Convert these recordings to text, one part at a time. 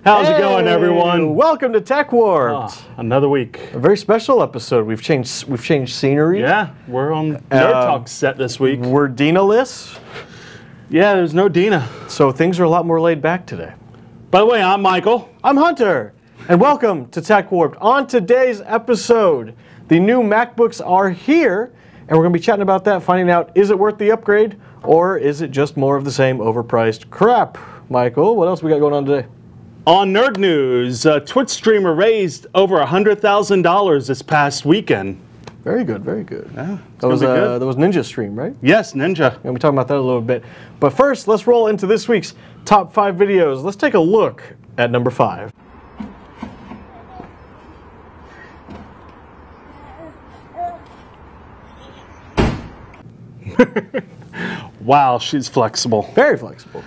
How's it going, everyone? Welcome to Tech Warped. Another week. A very special episode. We've changed scenery. Yeah, we're on Nerd Talk set this week. We're Dina-less. Yeah, there's no Dina. So things are a lot more laid back today. By the way, I'm Michael. I'm Hunter. And welcome to Tech Warped. On today's episode, the new MacBooks are here, and we're going to be chatting about that, finding out, is it worth the upgrade, or is it just more of the same overpriced crap? Michael, what else we got going on today? On Nerd News, a Twitch streamer raised over $100,000 this past weekend. Very good, very good. Yeah, that was Ninja stream, right? Yes, Ninja. We're going to be talking about that a little bit. But first, let's roll into this week's top 5 videos. Let's take a look at number 5. Wow, she's flexible. Very flexible.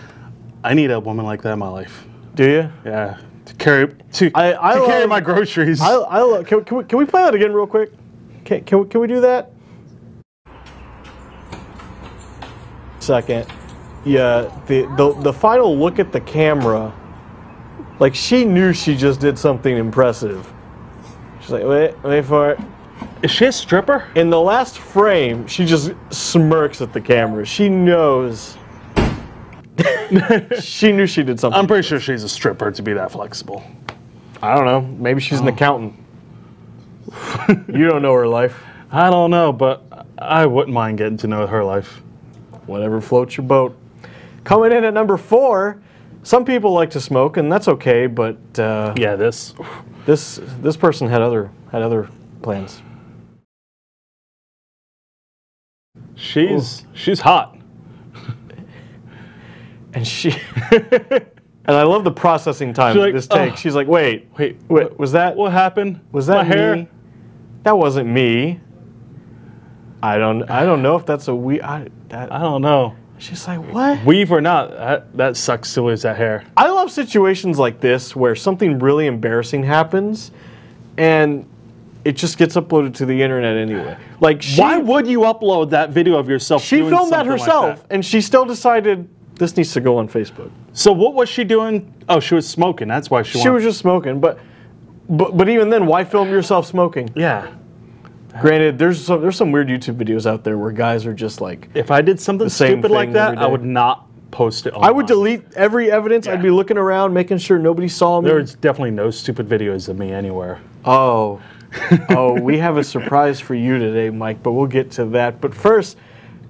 I need a woman like that in my life. Do you? Yeah, to carry carry my groceries. Can we play that again real quick? Can we do that? Second. Yeah, the final look at the camera, like she knew she just did something impressive. She's like, wait for it. Is she a stripper? In the last frame, she just smirks at the camera. She knows. She knew she did something. I'm pretty sure she's a stripper to be that flexible. I don't know. Maybe she's an accountant. You don't know her life. I don't know, but I wouldn't mind getting to know her life. Whatever floats your boat. Coming in at number 4, some people like to smoke, and that's okay. But yeah, this person had other plans. She's hot. And and I love the processing time of this take. She's like, wait, was that what happened? Was that my hair? Me? That wasn't me. I don't know if that's a weave. I don't know. She's like, what? Weave or not, that sucks to lose that hair. I love situations like this where something really embarrassing happens, and it just gets uploaded to the internet anyway. Like, why would you upload that video of yourself? She filmed that herself, and she still decided this needs to go on Facebook. So what was she doing? Oh, she was smoking. That's why she was just smoking. But even then, why film yourself smoking? Yeah. Granted, there's some weird YouTube videos out there where guys are just like, if I did something stupid like that, I would not post it online. I would delete every evidence. Yeah. I'd be looking around, making sure nobody saw me. There's definitely no stupid videos of me anywhere. Oh. Oh, we have a surprise for you today, Mike, but we'll get to that. But first,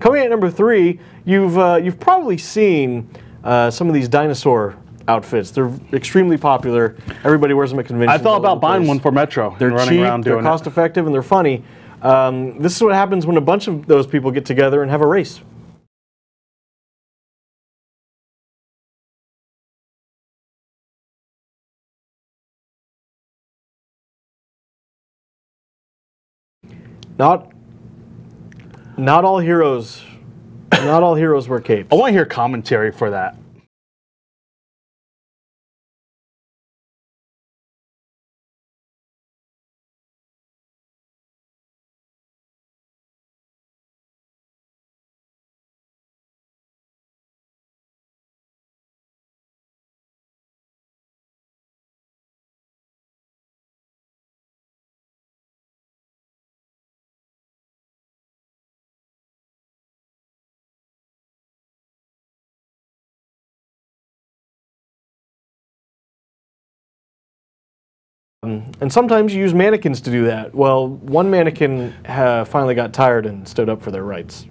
coming at number 3, you've probably seen some of these dinosaur outfits. They're extremely popular. Everybody wears them at conventions. I thought about buying one for Metro. They're cheap, they're cost effective, and they're funny. This is what happens when a bunch of those people get together and have a race. Not all heroes wear capes. I want to hear commentary for that. And sometimes you use mannequins to do that. Well, one mannequin finally got tired and stood up for their rights.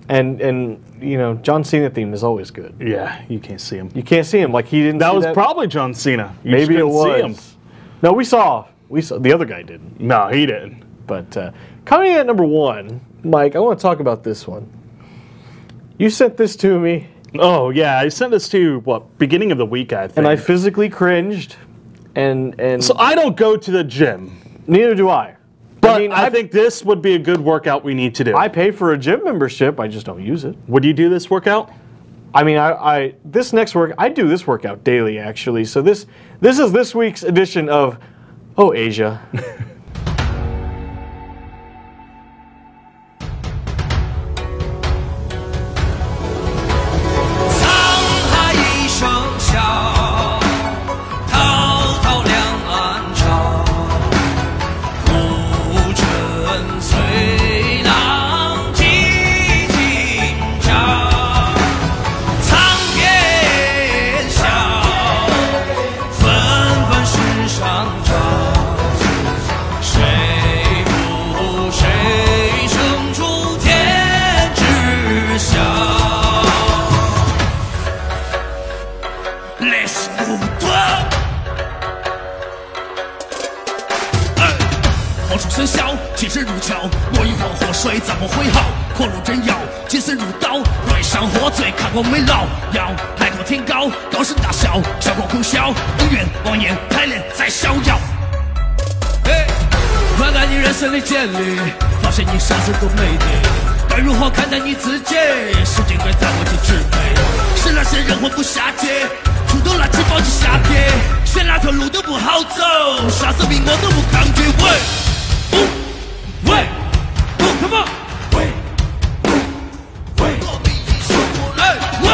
And you know, John Cena theme is always good. Yeah, you can't see him. You can't see him. Like, he didn't. That was probably John Cena. Maybe it was. See him. No, we saw. The other guy didn't. No, he didn't. But coming in at number 1, Mike, I want to talk about this one. You sent this to me. Oh yeah, I sent this to you, what, beginning of the week, I think. And I physically cringed. And so I don't go to the gym. Neither do I. But I think this would be a good workout we need to do. I pay for a gym membership. I just don't use it. Would you do this workout? I mean, I do this workout daily, actually. So this is this week's edition of Oh Asia.发现你啥子都没得，该如何看待你自己？时间该在我去支配。是那些人活不下去，出动垃圾包去下跌，选哪条路都不好走，啥子命我都不抗拒。喂，喂，come on， 喂，喂，哎，喂，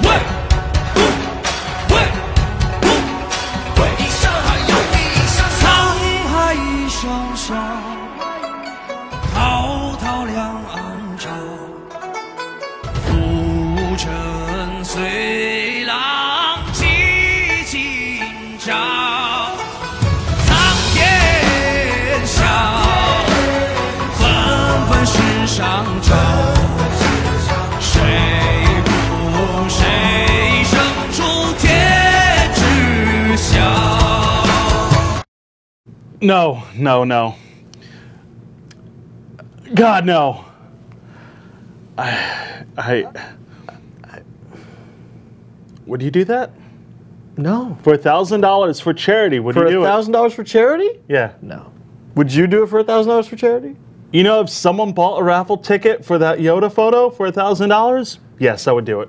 喂，喂，喂，一上海有一上沧海一声笑。滔滔两岸潮，浮沉随浪起今朝。苍天笑，纷纷世上潮。谁负谁胜出天知晓。No, no, no. God, no. Would you do that? No. For $1,000 for charity, would you do it? For $1,000 for charity? Yeah. No. Would you do it for $1,000 for charity? You know, if someone bought a raffle ticket for that Yoda photo for $1,000, yes, I would do it.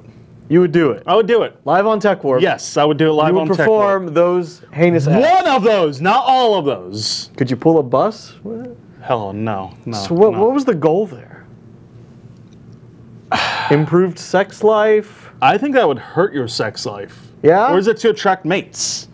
You would do it? I would do it. Live on Tech Warp? Yes, I would do it live on Tech Warp. You would perform those heinous acts? One of those, not all of those. Could you pull a bus? Hell no, no. So what was the goal there? Improved sex life? I think that would hurt your sex life. Yeah? Or is it to attract mates?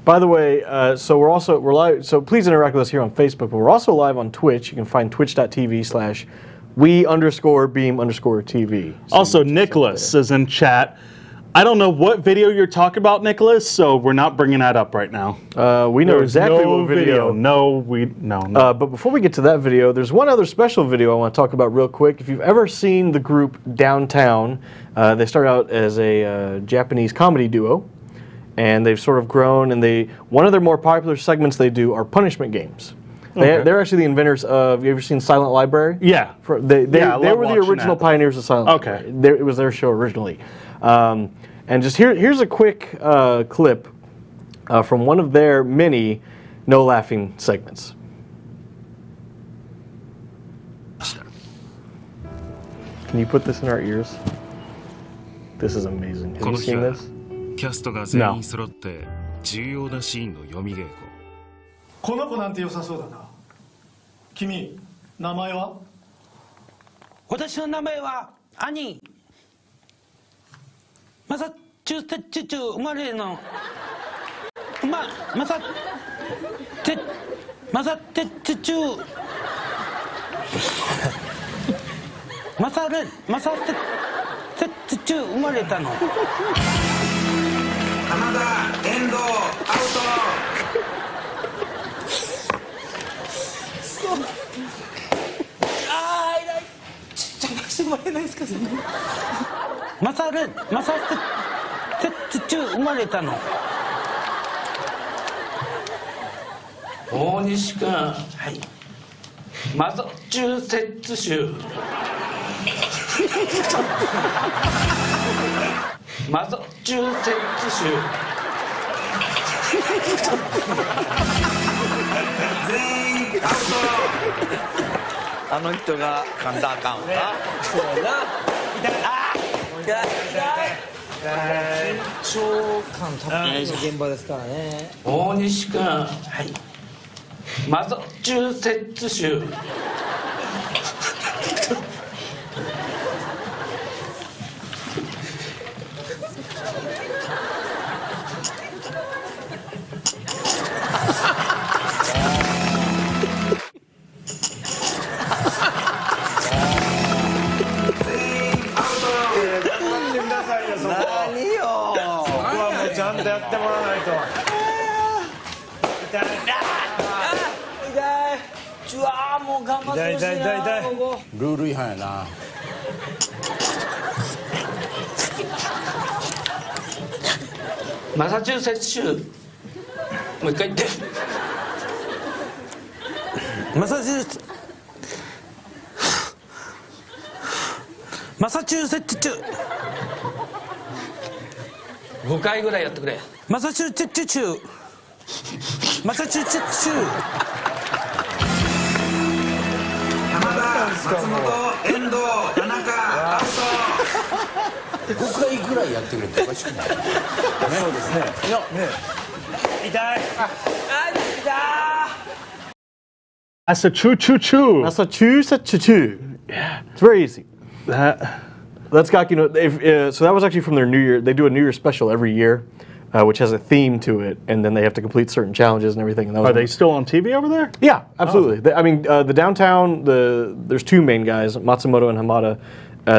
By the way, so we're live. So please interact with us here on Facebook, but we're also live on Twitch. You can find twitch.tv/we_beam_TV. So also, Nicholas is in chat. I don't know what video you're talking about, Nicholas, so we're not bringing that up right now. We know exactly what video. No. But before we get to that video, there's one other special video I want to talk about real quick. If you've ever seen the group Downtown, they started out as a Japanese comedy duo, and they've sort of grown, and one of their more popular segments they do are punishment games. They're actually the inventors of, you ever seen Silent Library? Yeah. They were the original pioneers of Silent Library. It was their show originally. And just here's a quick clip from one of their many no laughing segments. Can you put this in our ears? This is amazing. Have you seen this? キャストが全員揃って重要なシーンの読み稽古。この子なんて良さそうだな。君、名前は？私の名前は兄。マサチューセッツ州生まれのマサテッツ州マサテッツ州生まれたの。浜田遠藤アウ痛い。ちょっとしてもらえないですかそれ。マサテッツ州生まれたの。大西君、はい、マサチューセッツ州マサチューセッツ州あの人が噛んだらあかんわな。そうやな。緊張感たっぷりの現場ですからね。大西君、はい。マサチューセッツ州。何よ。ここはもうちゃんとやってもらわないと。痛い。痛い。うわーもう頑張ってほしいな。痛い。ルール違反やな。マサチューセッツ州。もう一回言って。マサチューセッツ州。5回ぐらいやってくれ。マサチューセッツ州。マサチューセッツ州。浜田、松本、遠藤、田中、アウト。5回ぐらいやってくれておかしくない。そうですね。痛い。That's a choo choo choo. Massachusetts. Yeah, it's very easy. That's got so that was actually from their New Year. They do a New Year special every year, which has a theme to it, and then they have to complete certain challenges and everything. And that was Are they still on TV over there? Yeah, absolutely. I mean, the downtown. There's two main guys, Matsumoto and Hamada.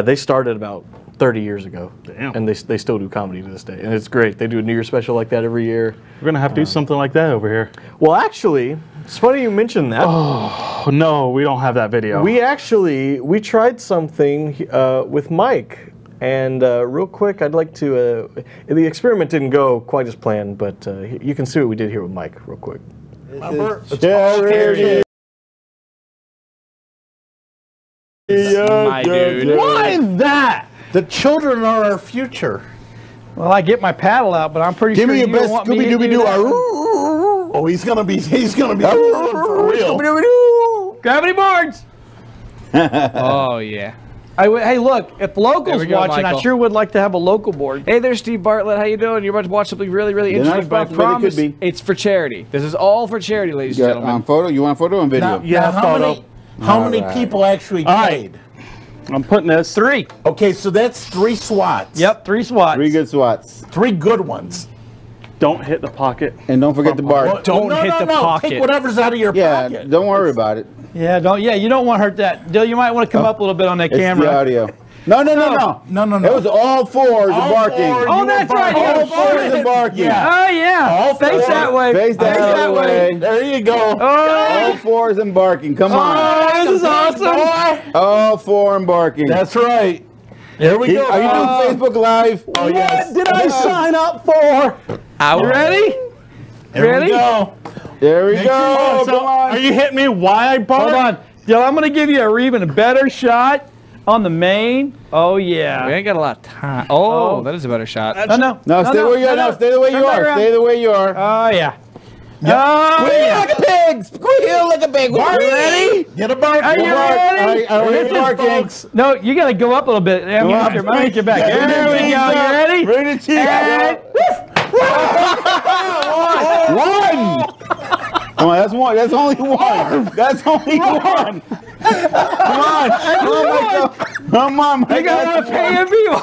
They started about 30 years ago, Damn. and they still do comedy to this day, and it's great. They do a New Year special like that every year. We're gonna have to do something like that over here. Well, actually, it's funny you mentioned that. Oh no, we don't have that video. We tried something with Mike, and real quick, I'd like to. The experiment didn't go quite as planned, but you can see what we did here with Mike, real quick. Charity. My dude. Why is that? The children are our future. Well, I get my paddle out, but I'm pretty Give sure me you your best want me to do Scooby-Doo. that. Oh, he's gonna be for real. Gravity boards. Oh yeah. Hey, look, if locals we go, watching, Michael. I sure would like to have a local board. Hey there, Steve Bartlett. How you doing? You're about to watch something really, really interesting. But I promise it's for charity. This is all for charity, ladies and gentlemen. Photo? You want photo and video? How many people actually played? I'm putting this 3. Okay, so that's 3 swats. Yep, 3 swats. 3 good swats. 3 good ones. Don't hit the pocket. And don't forget the bar. Don't hit the pocket. Take whatever's out of your pocket. Yeah, don't worry about it. Yeah, you don't want to hurt that. Dill, you might want to come up a little bit on that camera. It's the audio. No. It was all 4s barking. Oh, that's right. All 4s barking. Yeah. Oh, yeah. All Face that way. Face that way. There you go. All 4s and barking. Come on. Oh, this is awesome. All 4 and barking. That's right. There we go. Are you doing Facebook Live? Oh, yes. What did I sign up for? You ready? There we go. There we go. Come on. Are you hitting me while I bark? Hold on. Dill, I'm going to give you even a better shot on the main. Oh, yeah. We ain't got a lot of time. Oh, that is a better shot. No, stay where you are. No, stay the way you are. Stay the way you are. Oh, yeah. Squeal like a pig. Squeal like a pig. Are you ready? Get a bark. Are you ready? No, you got to go up a little bit. I'm going to hit your back. There we go. You ready? Ready to cheer. One. Come on, that's one. That's only one. That's only one. Come on. Come on, Michael. You got to pay a bill.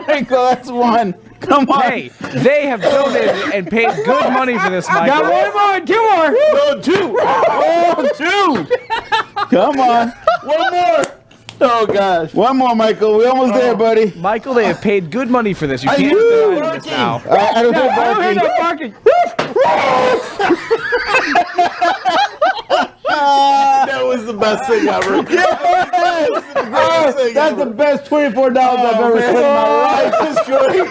Michael, that's one. Come on. Hey, they have donated and paid good money for this, Michael. Got one more. 2 more. No, 2. Oh, 2. Come on. One more. Oh, gosh. One more, Michael. We're almost there, buddy. Michael, they have paid good money for this. You can't deny this now. I don't hear barking. That was the best thing ever. Yes! That's the best $24 I've ever spent in my life. That's great.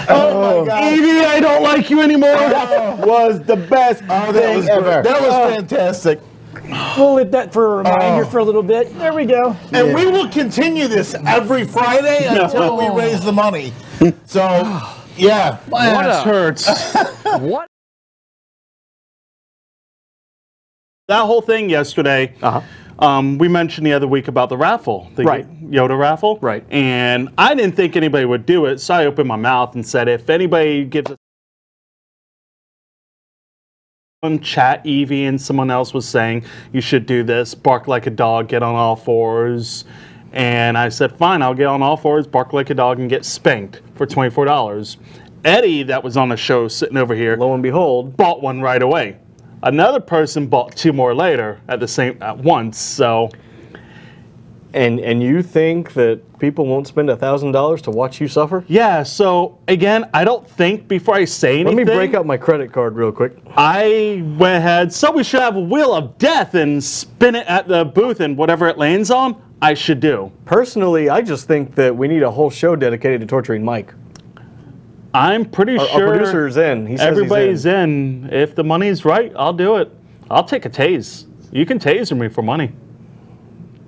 Oh, my God. Evie, I don't like you anymore. That was the best thing ever. That was fantastic. We'll let that for a reminder for a little bit. There we go. And we will continue this every Friday until we raise the money. So, yeah. My ass hurts. What? that whole thing yesterday, we mentioned the other week about the raffle, the Yoda raffle. Right. And I didn't think anybody would do it, so I opened my mouth and said, if anybody gives us chat, Evie and someone else was saying, you should do this, bark like a dog, get on all fours. And I said, fine, I'll get on all fours, bark like a dog, and get spanked for $24. Eddie, that was on the show sitting over here, lo and behold, bought one right away. Another person bought 2 more later at once. So, and you think that people won't spend $1,000 to watch you suffer? Yeah. So again, I don't think before I say anything. Let me break out my credit card real quick. I went ahead. So we should have a wheel of death and spin it at the booth, and whatever it lands on, I should do. Personally, I just think that we need a whole show dedicated to torturing Mike. I'm pretty sure our producer's in. He says everybody's in. If the money's right, I'll do it. I'll take a tase. You can taser me for money.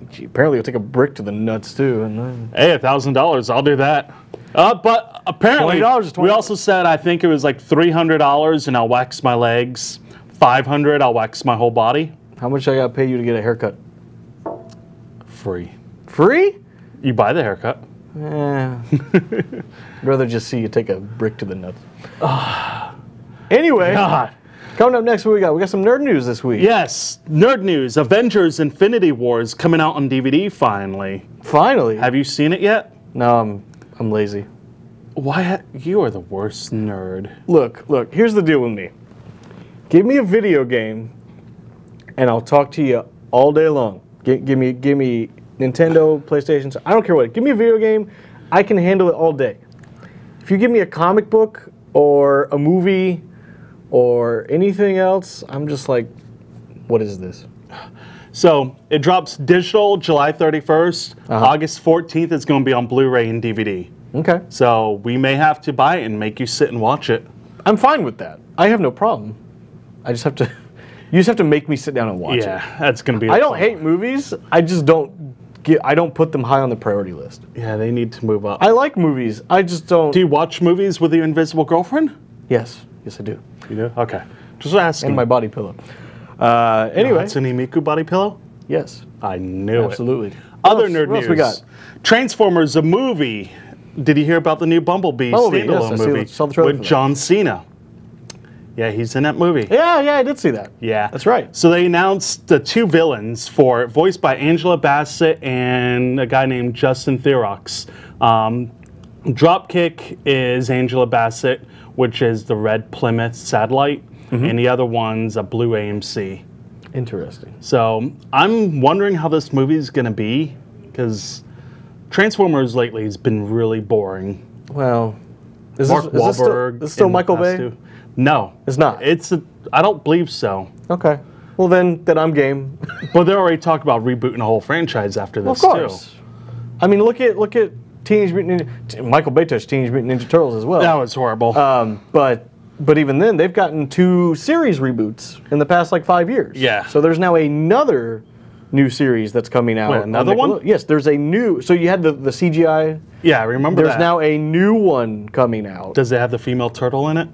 Gee, apparently you'll take a brick to the nuts too. And then... Hey, $1,000, I'll do that. But apparently, we also said I think it was like $300 and I'll wax my legs. $500, I'll wax my whole body. How much I gotta pay you to get a haircut? Free. Free? You buy the haircut. Yeah. I'd rather just see you take a brick to the nuts. Anyway, coming up next, what we got some nerd news this week. Yes, nerd news. Avengers: Infinity Wars coming out on DVD finally. Finally. Have you seen it yet? No, I'm lazy. Why? You are the worst nerd. Look. Here's the deal with me. Give me a video game, and I'll talk to you all day long. Give me Nintendo, PlayStation. I don't care what. Give me a video game. I can handle it all day. If you give me a comic book or a movie or anything else, I'm just like, what is this? So it drops digital July 31st. August 14th it's going to be on Blu-ray and DVD. Okay. So we may have to buy it and make you sit and watch it. I'm fine with that. I have no problem. I just have to. You just have to make me sit down and watch it. Yeah, that's going to be. I don't hate movies. I just don't. I don't put them high on the priority list. Yeah, they need to move up. I like movies. I just don't. Do you watch movies with your invisible girlfriend? Yes. Yes, I do. You do? Okay. Just asking. And my body pillow. Anyway. Hatsune Miku body pillow? Yes. I knew Absolutely. it. Other nerd news. What else we got? Transformers, a movie. Did you hear about the new Bumblebee standalone movie saw the trailer with John Cena? Yeah, he's in that movie. Yeah, I did see that. Yeah. That's right. So they announced the 2 villains for it, voiced by Angela Bassett and a guy named Justin Theroux. Dropkick is Angela Bassett, which is the red Plymouth satellite, and the other one's a blue AMC. Interesting. So I'm wondering how this movie is going to be, because Transformers lately has been really boring. Well, is Mark Wahlberg this still Michael Bay? No, it's not. I don't believe so. Okay. Well, then I'm game. But they're already talking about rebooting the whole franchise after this of course. too. I mean, look at Teenage Mutant Ninja. Michael Bay touched Teenage Mutant Ninja Turtles as well. That was horrible. But even then, they've gotten 2 series reboots in the past 5 years. Yeah. So there's now another new series that's coming out. Wait, another one? Yes, there's a new. So you had the CGI. Yeah, I remember There's that. now a new one coming out. Does it have the female turtle in it?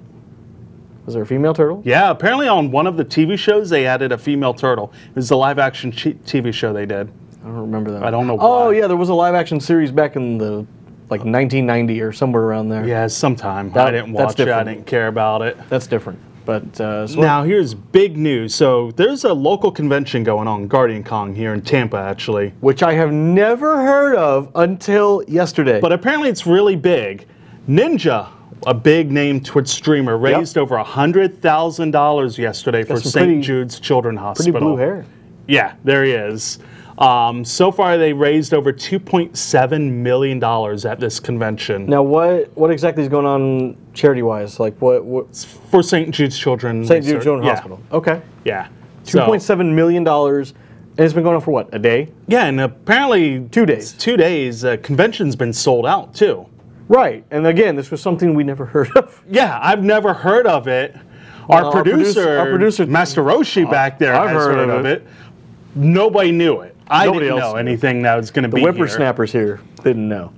Was there a female turtle? Yeah, apparently on one of the TV shows they added a female turtle. It was the live-action TV show they did. I don't remember that. I don't know why. Oh yeah, there was a live-action series back in the 1990 or somewhere around there. Yeah, sometime. I didn't watch it. I didn't care about it. That's different. But now here's big news. So there's a local convention going on, Guardian Con here in Tampa, actually, which I have never heard of until yesterday. But apparently it's really big. Ninja, a big name Twitch streamer, raised over $100,000 yesterday for St. Jude's Children's Hospital. Pretty blue hair. Yeah, there he is. So far, they raised over $2.7 million at this convention. Now, what exactly is going on charity-wise? What? For St. Jude's Children's. St. Jude's Children's Hospital. Okay. Yeah. $2.7 million, and it's been going on for what? A day? Yeah, and apparently 2 days. 2 days. Convention's been sold out too. Right, and again, this was something we never heard of. Yeah, I've never heard of it. Our producer, Master Roshi back there, has heard of it. Nobody knew it. I didn't know anything that was going to be here. The whippersnappers here didn't know.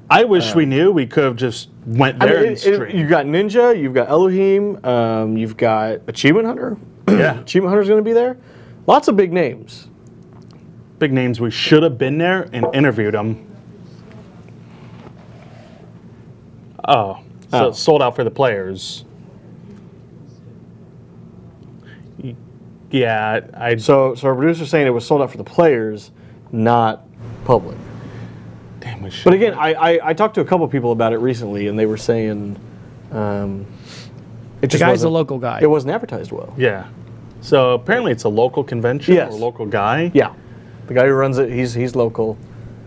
I wish we knew. We could have just went there and streamed. You've got Ninja, you've got Elohim, you've got Achievement Hunter. Yeah. Achievement Hunter's going to be there. Lots of big names. Big names. We should have been there and interviewed them. Oh, so it's sold out for the players. Yeah, So our producer's saying it was sold out for the players, not public. Damn, we should. But again, I talked to a couple people about it recently, and they were saying it The guy's a local guy. It wasn't advertised well. Yeah. So apparently it's a local convention or a local guy. Yeah. The guy who runs it, he's local.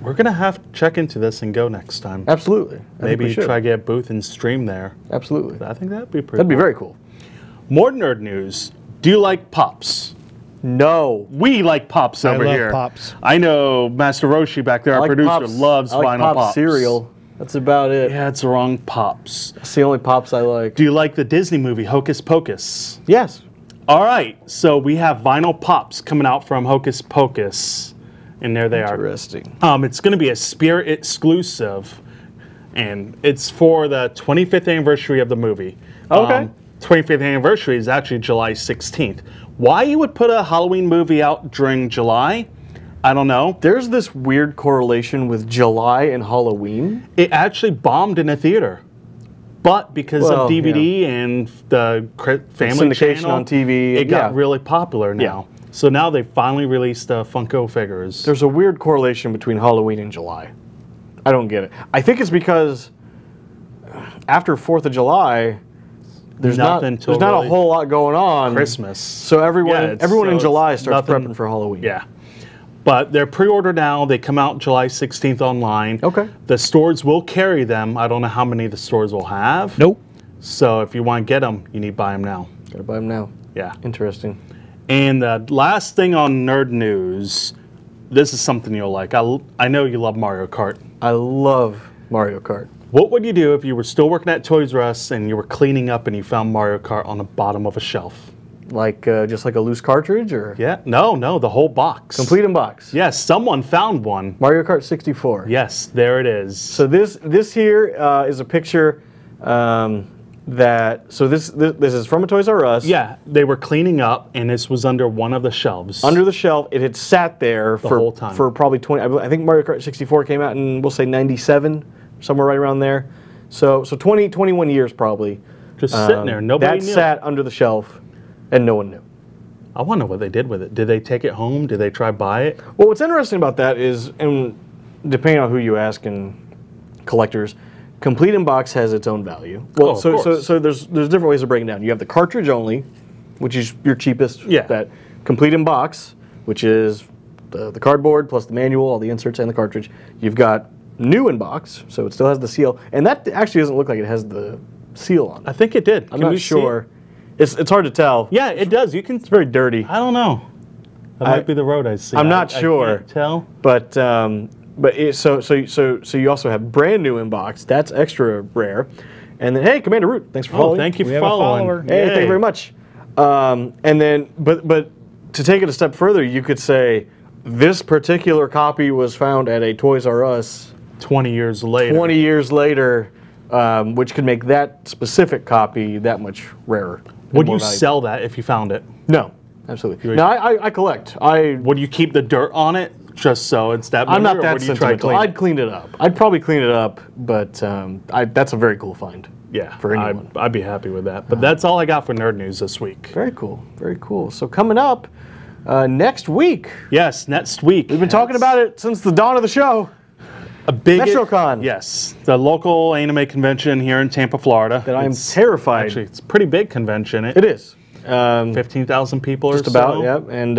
We're going to have to check into this and go next time. Absolutely. Maybe try to get a booth and stream there. Absolutely. I think that'd be pretty That'd be very cool. More nerd news. Do you like Pops? No. We like Pops over love here. Pops. I know Master Roshi back there, our producer, loves I like vinyl Pops cereal. That's about it. Yeah, it's the wrong Pops. That's the only Pops I like. Do you like the Disney movie Hocus Pocus? Yes. All right, so we have vinyl Pops coming out from Hocus Pocus, and there they are. Interesting. It's going to be a Spirit exclusive, and it's for the 25th anniversary of the movie. Okay. 25th anniversary is actually July 16th. Why you would put a Halloween movie out during July, I don't know. There's this weird correlation with July and Halloween. It actually bombed in a theater. But because of DVD and the family syndication channel, on TV, it got really popular now. So now they finally released Funko figures. There's a weird correlation between Halloween and July. I don't get it. I think it's because after 4th of July, there's not a whole lot going on. Christmas. So everyone in July starts prepping for Halloween. Yeah. But they're pre-ordered now. They come out July 16th online. Okay. The stores will carry them. I don't know how many the stores will have. Nope. So if you want to get them, you need to buy them now. Gotta buy them now. Yeah. Interesting. And the last thing on Nerd News, this is something you'll like. I know you love Mario Kart. I love Mario Kart. What would you do if you were still working at Toys R Us and you were cleaning up and you found Mario Kart on the bottom of a shelf? Like just like a loose cartridge, or? Yeah, no, the whole box. Complete in box. Yes, someone found one. Mario Kart 64. Yes, there it is. So this here is a picture this is from a Toys R Us. Yeah, they were cleaning up, and this was under one of the shelves. Under the shelf, it had sat there the whole time for probably 20. I think Mario Kart 64 came out in, we'll say, 97, somewhere right around there. So 21 years probably. Just sitting there, nobody knew. That sat under the shelf, and no one knew. I wonder what they did with it. Did they take it home? Did they try to buy it? Well, what's interesting about that is, and depending on who you ask and collectors, complete in box has its own value. Well, so there's different ways of breaking it down. You have the cartridge only, which is your cheapest. Yeah. That complete in box, which is the cardboard plus the manual, all the inserts, and the cartridge. You've got new in box, so it still has the seal, and that actually doesn't look like it has the seal on it. I think it did. I'm not sure. It's hard to tell. Yeah, it does. You can. It's very dirty. I don't know. That might be the road I see. I'm not sure. I can't tell. But so you also have brand new in box. That's extra rare. And then, hey, Commander Root, thanks for following. Thank you for following. Hey, thank you very much. And then, but to take it a step further, you could say this particular copy was found at a Toys R Us 20 years later. 20 years later, which could make that specific copy that much rarer. Would you sell that if you found it? No, absolutely. No, I collect. Would you keep the dirt on it just so it's that? I'm not that sentimental. I'd clean it up. I'd probably clean it up, but that's a very cool find. Yeah, for anyone. I'd be happy with that. But that's all I got for Nerd News this week. Very cool. Very cool. So coming up next week. Yes, next week. We've been talking about it since the dawn of the show. A big METROCON. Yes, the local anime convention here in Tampa, Florida. That I'm terrified. Actually, it's a pretty big convention. It is. 15,000 people or so. Just about, yep. And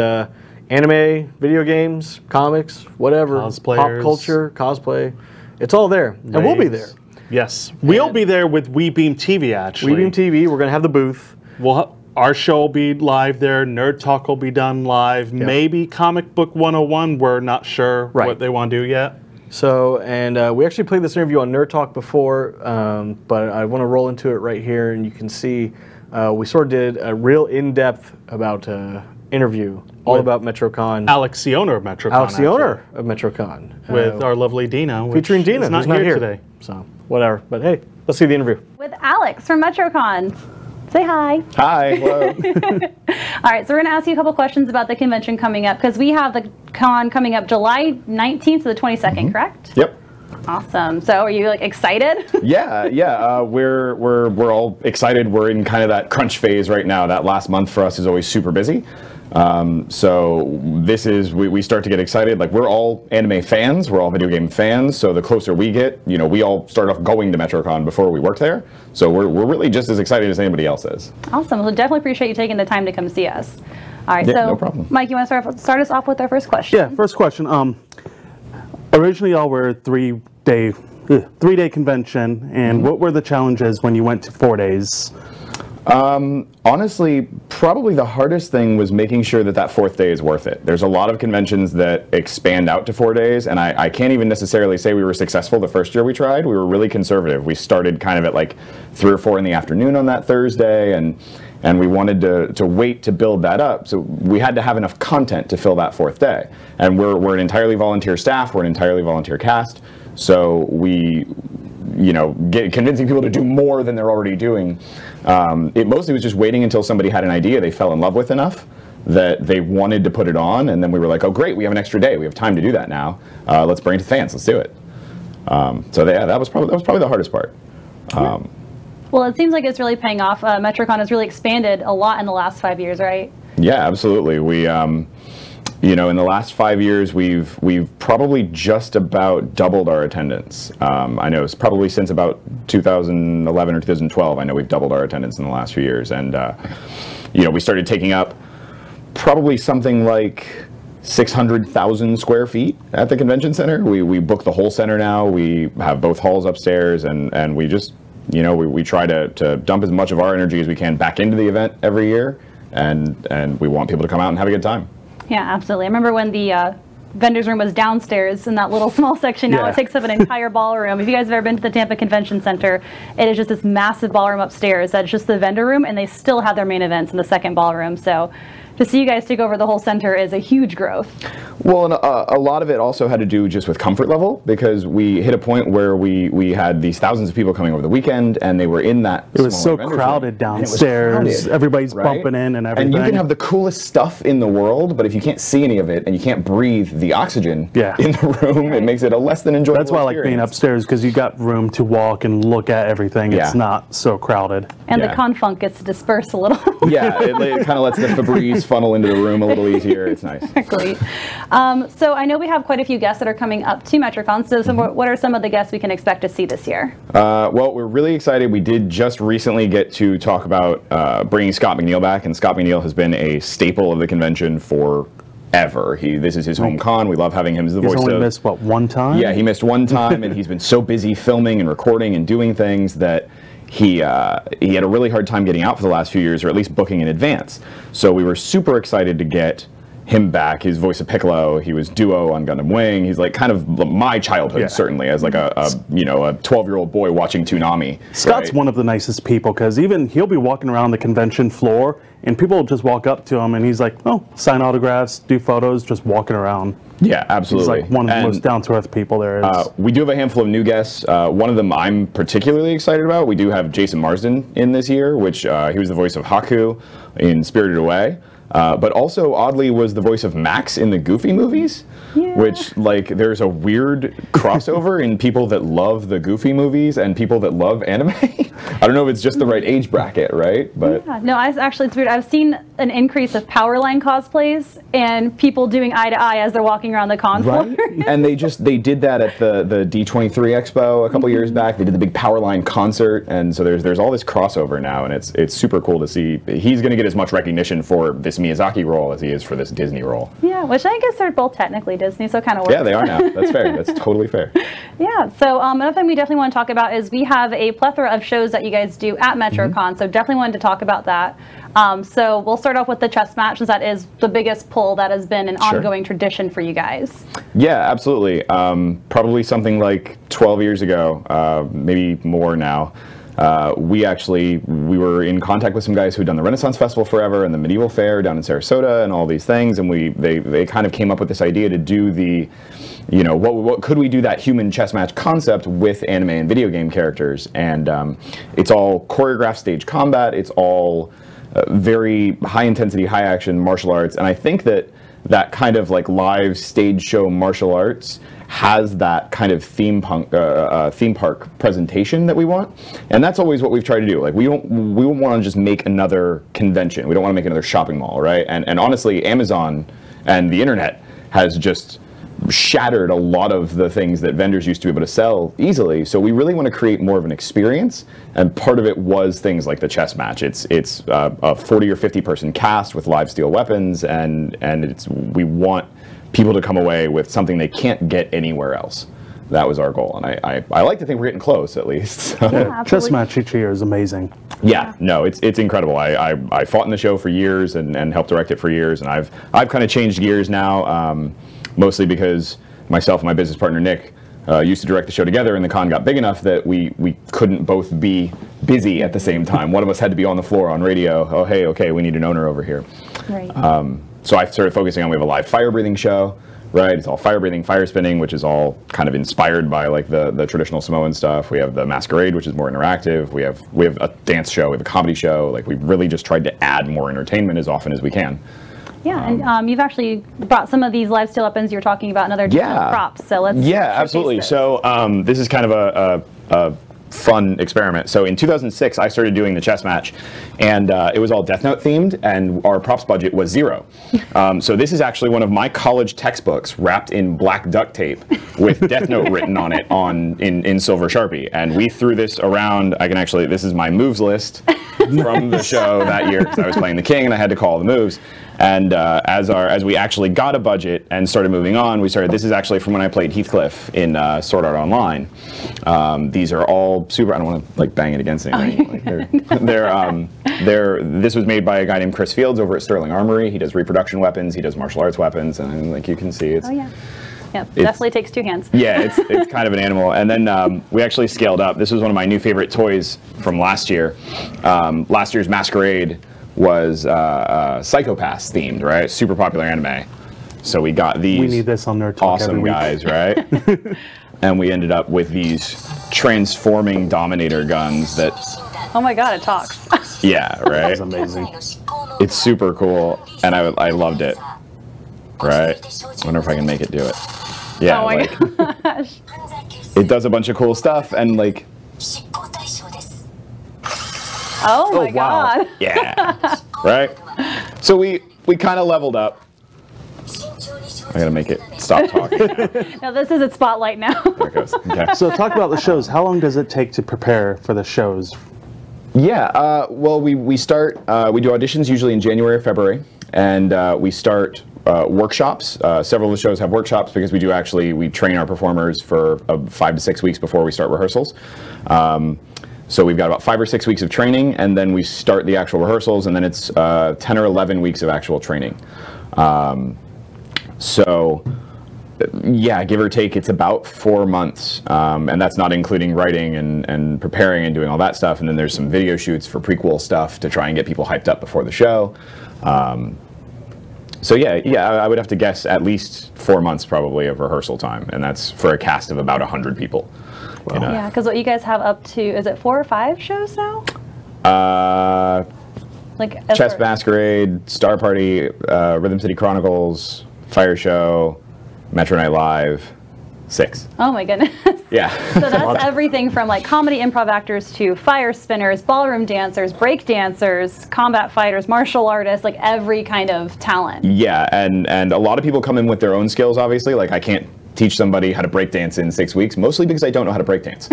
anime, video games, comics, whatever. Cosplayers. Pop culture, cosplay. It's all there. And we'll be there. Yes. We'll be there with WeBeam TV, actually. WeBeam TV. We're going to have the booth. Our show will be live there. Nerd Talk will be done live. Yep. Maybe Comic Book 101. We're not sure what they want to do yet. So, and we actually played this interview on Nerd Talk before, but I want to roll into it right here, and you can see we sort of did a real in-depth about interview all about METROCON. Alex, the owner of METROCON. Alex, the owner of METROCON. With our lovely Dina. Featuring Dina, who's not here today. So, whatever. But hey, let's see the interview. With Alex from METROCON. Say hi. Hi. Hello. All right, so we're going to ask you a couple questions about the convention coming up because we have the con coming up July 19th to the 22nd, correct? Yep. Awesome. So are you like excited? Yeah. We're all excited. We're in kind of that crunch phase right now. That last month for us is always super busy. So this is, we start to get excited. Like, we're all anime fans, we're all video game fans, so the closer we get, you know, we all start off going to METROCON before we worked there, so we're really just as excited as anybody else is. Awesome. Well, definitely appreciate you taking the time to come see us. All right, yeah, so no problem. Mike, you want to start us off with our first question? Yeah, first question. Originally y'all were a three-day convention, and what were the challenges when you went to 4 days? Honestly, probably the hardest thing was making sure that that 4th day is worth it. There's a lot of conventions that expand out to 4 days, and I can't even necessarily say we were successful the first year we tried. We were really conservative. We started kind of at like 3 or 4 in the afternoon on that Thursday, and we wanted to wait to build that up. So we had to have enough content to fill that 4th day. And we're an entirely volunteer staff, we're an entirely volunteer cast, so we, you know, convincing people to do more than they're already doing. It mostly was just waiting until somebody had an idea they fell in love with enough that they wanted to put it on, and then we were like, oh great, we have an extra day, we have time to do that now. Let's bring it to fans, let's do it. So yeah, that was probably the hardest part. Well, it seems like it's really paying off. METROCON has really expanded a lot in the last 5 years, right? Yeah, absolutely. We, you know, in the last 5 years, we've probably just about doubled our attendance. I know it's probably since about 2011 or 2012. I know we've doubled our attendance in the last few years, and you know, we started taking up probably something like 600,000 square feet at the convention center. We book the whole center now. We have both halls upstairs, and we just, you know, we try to dump as much of our energy as we can back into the event every year, and we want people to come out and have a good time. Yeah, absolutely. I remember when the vendor's room was downstairs in that little small section. Now it takes up an entire ballroom. If you guys have ever been to the Tampa Convention Center, it is just this massive ballroom upstairs. That's just the vendor room, and they still have their main events in the second ballroom. So to see you guys take over the whole center is a huge growth. Well, and a lot of it also had to do just with comfort level, because we hit a point where we had these thousands of people coming over the weekend, and they were in that. It was so crowded downstairs. Everybody's bumping in and everything. And you can have the coolest stuff in the world, but if you can't see any of it and you can't breathe the oxygen in the room, it makes it a less than enjoyable That's why I like being upstairs, because you got room to walk and look at everything. It's not so crowded. And the con funk gets to disperse a little. Yeah, it kind of lets the Febreze funnel into the room a little easier. It's nice. Exactly. So I know we have quite a few guests that are coming up to METROCON. So what are some of the guests we can expect to see this year? Well, we're really excited. We did just recently get to talk about bringing Scott McNeil back, and Scott McNeil has been a staple of the convention forever. This is his home con. We love having him as the voice of. He's only missed, what, one time? Yeah, he missed one time, and he's been so busy filming and recording and doing things that he had a really hard time getting out for the last few years, or at least booking in advance. So we were super excited to get him back. His voice of Piccolo. He was Duo on Gundam Wing. He's like kind of my childhood, certainly, as like a 12-year-old boy watching Toonami. Scott's one of the nicest people, because even he'll be walking around the convention floor and people will just walk up to him and he's like, oh, sign autographs, do photos, just walking around. Yeah, absolutely. He's like one of the most down-to-earth people there is. We do have a handful of new guests. One of them I'm particularly excited about. We do have Jason Marsden in this year, which he was the voice of Haku in Spirited Away. But also, oddly, was the voice of Max in the Goofy movies, which, like, there's a weird crossover in people that love the Goofy movies and people that love anime. I don't know if it's just the right age bracket, right? But yeah, no, it's weird. I've seen an increase of Powerline cosplays and people doing eye to eye as they're walking around the con floor. And they did that at the D23 Expo a couple years back. They did the big Powerline concert, and so there's all this crossover now, and it's super cool to see. He's going to get as much recognition for this Miyazaki role as he is for this Disney role. Yeah, which I guess they're both technically Disney, so it kind of works. Yeah, they are now. That's fair. That's totally fair. Yeah, so another thing we definitely want to talk about is we have a plethora of shows that you guys do at METROCON, so definitely wanted to talk about that. So we'll start off with the chess match, since that is the biggest pull that has been an ongoing tradition for you guys. Yeah, absolutely. Probably something like 12 years ago, maybe more now. we were in contact with some guys who'd done the Renaissance Festival forever and the Medieval Fair down in Sarasota and all these things, and they kind of came up with this idea to do the, you know, what could we do that human chess match concept with anime and video game characters, and it's all choreographed stage combat, it's all very high intensity, high action martial arts, and I think that kind of like live stage show martial arts has that kind of theme park presentation that we want, and that's always what we've tried to do. Like we don't want to just make another convention. We don't want to make another shopping mall, right? And honestly, Amazon and the internet has just shattered a lot of the things that vendors used to be able to sell easily. So we really want to create more of an experience, and part of it was things like the chess match. It's a 40 or 50 person cast with live steel weapons, and we want people to come away with something they can't get anywhere else. That was our goal, and I like to think we're getting close, at least. So. Yeah, chess match each year is amazing. Yeah, no, it's incredible. I fought in the show for years and helped direct it for years, and I've kind of changed gears now, mostly because myself and my business partner Nick used to direct the show together, and the con got big enough that we couldn't both be busy at the same time. One of us had to be on the floor on radio. Oh, hey, okay, we need an owner over here. Right. So I started focusing on, we have a live fire breathing show, right? It's all fire breathing, fire spinning, which is all kind of inspired by like the traditional Samoan stuff. We have the masquerade, which is more interactive. We have a dance show, we have a comedy show. Like we've really just tried to add more entertainment as often as we can. Yeah, and you've actually brought some of these live steel weapons you're talking about and other props. So let's absolutely. So this is kind of a fun experiment. So in 2006, I started doing the chess match, and it was all Death Note themed, and our props budget was $0. So this is actually one of my college textbooks wrapped in black duct tape with Death Note written on it in silver Sharpie, and we threw this around. This is my moves list from the show that year, because I was playing the king and I had to call the moves. And as we actually got a budget and started moving on, this is actually from when I played Heathcliff in Sword Art Online. These are all super, I don't want to like bang it against anything. This was made by a guy named Chris Fields over at Sterling Armory. He does reproduction weapons, he does martial arts weapons, and like you can see, it's... Oh yeah. Yeah, definitely takes two hands. Yeah, it's kind of an animal. And then we actually scaled up. This was one of my new favorite toys from last year. Last year's Masquerade was Psychopaths themed, right? Super popular anime. So we got these. We need this on Nerd Talk awesome every week. Guys, right? And we ended up with these transforming Dominator guns that. Oh my God, it talks. Yeah, right. It's amazing. It's super cool, and I loved it. Right? I wonder if I can make it do it. Yeah. Oh my gosh. It does a bunch of cool stuff, and like. Oh my God. Yeah. Right? So we kind of leveled up. I gotta make it stop talking now. No, this is its spotlight now. There it goes. Okay. So talk about the shows. How long does it take to prepare for the shows? Yeah, well, we start, we do auditions usually in January or February, and we start workshops. Several of the shows have workshops because we train our performers for 5 to 6 weeks before we start rehearsals. So we've got about 5 or 6 weeks of training, and then we start the actual rehearsals, and then it's 10 or 11 weeks of actual training. So yeah, give or take, it's about 4 months, and that's not including writing and preparing and doing all that stuff. And then there's some video shoots for prequel stuff to try and get people hyped up before the show. So yeah, I would have to guess at least 4 months probably of rehearsal time, and that's for a cast of about 100 people. Wow. Yeah, because what you guys have up to, is it 4 or 5 shows now? Like Chess Masquerade, Star Party, Rhythm City Chronicles, Fire Show, Metro Night Live, 6. Oh my goodness. Yeah. So that's everything from like comedy improv actors to fire spinners, ballroom dancers, break dancers, combat fighters, martial artists, like every kind of talent. Yeah, and a lot of people come in with their own skills, obviously. Like I can't teach somebody how to break dance in 6 weeks, mostly because I don't know how to break dance.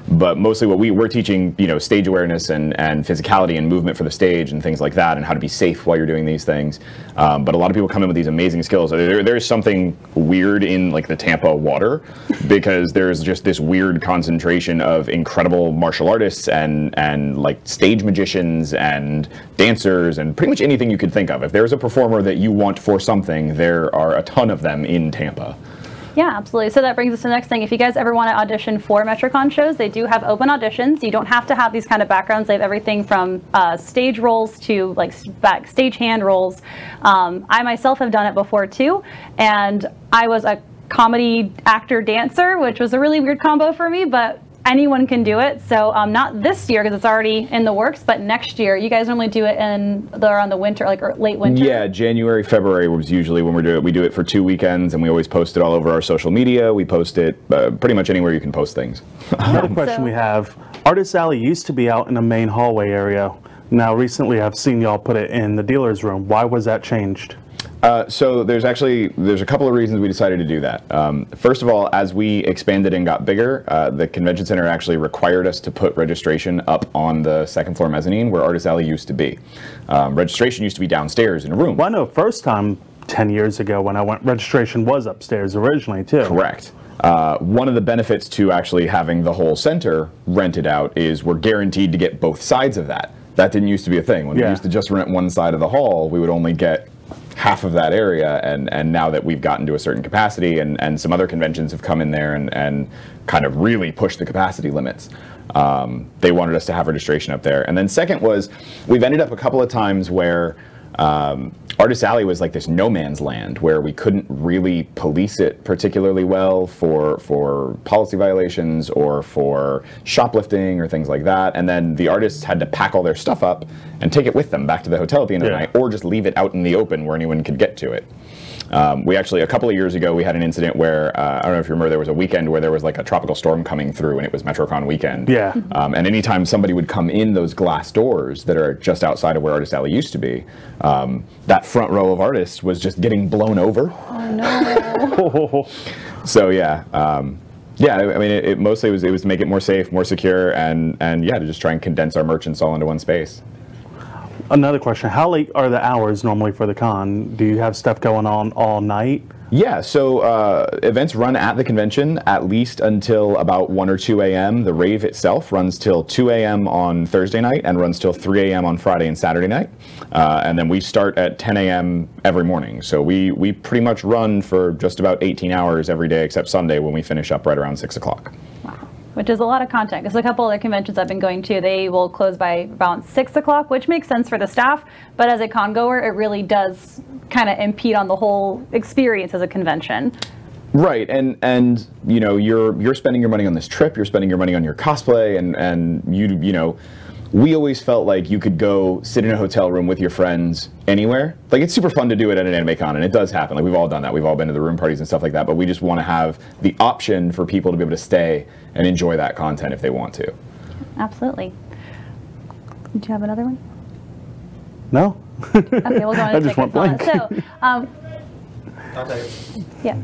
But mostly what we're teaching, stage awareness and physicality and movement for the stage and things like that, and how to be safe while you're doing these things. But a lot of people come in with these amazing skills. There's something weird in like the Tampa water, because there's just this weird concentration of incredible martial artists and like stage magicians and dancers and pretty much anything you could think of. If there's a performer that you want for something, there are a ton of them in Tampa. Yeah, absolutely. So that brings us to the next thing. If you guys ever want to audition for METROCON shows, they do have open auditions. You don't have to have these kind of backgrounds. They have everything from stage roles to like backstage hand roles. I myself have done it before too, and I was a comedy actor dancer, which was a really weird combo for me, but anyone can do it. So not this year because it's already in the works, but next year. You guys normally do it around the winter, like late winter? Yeah, January, February was usually when we do it. We do it for 2 weekends, and we always post it all over our social media. We post it pretty much anywhere you can post things. Another question we have. Artist Alley used to be out in the main hallway area. Now recently I've seen y'all put it in the dealer's room. Why was that changed? So there's a couple of reasons we decided to do that. First of all, as we expanded and got bigger, the convention center actually required us to put registration up on the second floor mezzanine where Artist Alley used to be. Registration used to be downstairs in a room. Well, I know first time 10 years ago when I went, registration was upstairs originally too. Correct. One of the benefits to actually having the whole center rented out is we're guaranteed to get both sides of that. That didn't used to be a thing. When we used to just rent one side of the hall, we would only get half of that area, and now that we've gotten to a certain capacity and some other conventions have come in there and kind of really pushed the capacity limits, they wanted us to have registration up there. And then second was, we've ended up a couple of times where Artist Alley was like this no man's land where we couldn't really police it particularly well for policy violations or for shoplifting or things like that. And then the artists had to pack all their stuff up and take it with them back to the hotel at the end of the night, or just leave it out in the open where anyone could get to it. We actually, a couple of years ago, we had an incident where, I don't know if you remember, there was a weekend where there was like a tropical storm coming through and it was MetroCon weekend. Yeah. And anytime somebody would come in those glass doors that are just outside of where Artist Alley used to be, that front row of artists was just getting blown over. Oh no. So yeah. Yeah, I mean, it mostly was to make it more safe, more secure, and yeah, to just try and condense our merchants all into one space. Another question, how late are the hours normally for the con? Do you have stuff going on all night? Yeah, so events run at the convention at least until about 1 or 2 a.m. The rave itself runs till 2 a.m. on Thursday night and runs till 3 a.m. on Friday and Saturday night. And then we start at 10 a.m. every morning. So we pretty much run for just about 18 hours every day except Sunday when we finish up right around 6 o'clock. Which is a lot of content, because a couple other conventions I've been going to, they will close by about 6 o'clock, which makes sense for the staff, but as a con goer, it really does kind of impede on the whole experience as a convention. Right, and you know, you're spending your money on this trip, you're spending your money on your cosplay, and you know, we always felt like you could go sit in a hotel room with your friends anywhere. Like, it's super fun to do it at an anime con, and it does happen. Like, we've all done that. We've all been to the room parties and stuff like that, but we just want to have the option for people to be able to stay and enjoy that content if they want to. Absolutely. Do you have another one? No. Okay, we'll go on to just went blank. So, yeah.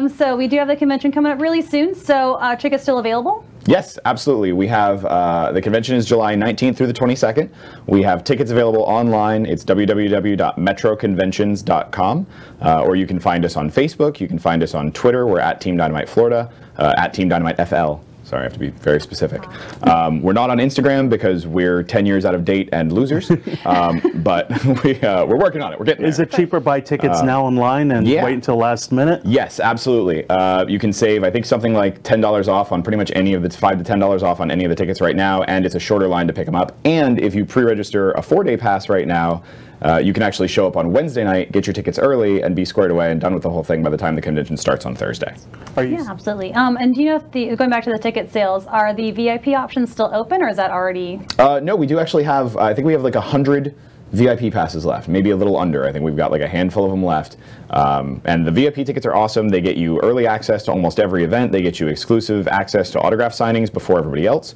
So we do have the convention coming up really soon. So tickets still available? Yes, absolutely. We have, the convention is July 19th through the 22nd. We have tickets available online. It's www.metroconventions.com. Or you can find us on Facebook. You can find us on Twitter. We're at Team Dynamite Florida, at Team Dynamite FL. Sorry, I have to be very specific. We're not on Instagram because we're 10 years out of date and losers, but we're working on it. We're getting there. Is it cheaper to buy tickets now online and wait until last minute? Yes, absolutely. You can save, I think, something like $10 off on pretty much any of the $5 to $10 off on any of the tickets right now, and it's a shorter line to pick them up. And if you pre-register a 4-day pass right now, you can actually show up on Wednesday night, get your tickets early, and be squared away and done with the whole thing by the time the convention starts on Thursday. Yeah, absolutely. And do you know if going back to the ticket sales, are the VIP options still open, or is that already? No, we do actually have, I think we have like 100 VIP passes left, maybe a little under. I think we've got like a handful of them left. And the VIP tickets are awesome. They get you early access to almost every event. They get you exclusive access to autograph signings before everybody else.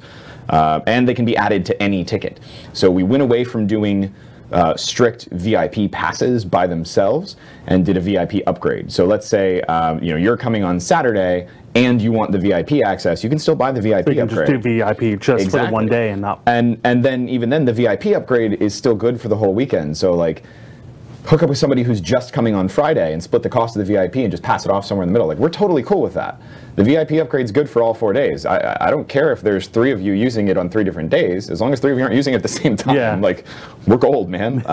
And they can be added to any ticket. So we went away from doing strict VIP passes by themselves and did a VIP upgrade. So let's say you know, you're coming on Saturday and you want the VIP access, you can still buy the VIP so you can upgrade. Just do VIP just for the one day and not. And then even then the VIP upgrade is still good for the whole weekend. So like, hook up with somebody who's just coming on Friday and split the cost of the VIP and just pass it off somewhere in the middle. Like, we're totally cool with that. The VIP upgrade's good for all 4 days. I don't care if there's 3 of you using it on 3 different days, as long as 3 of you aren't using it at the same time. Yeah. Like, we're gold, man.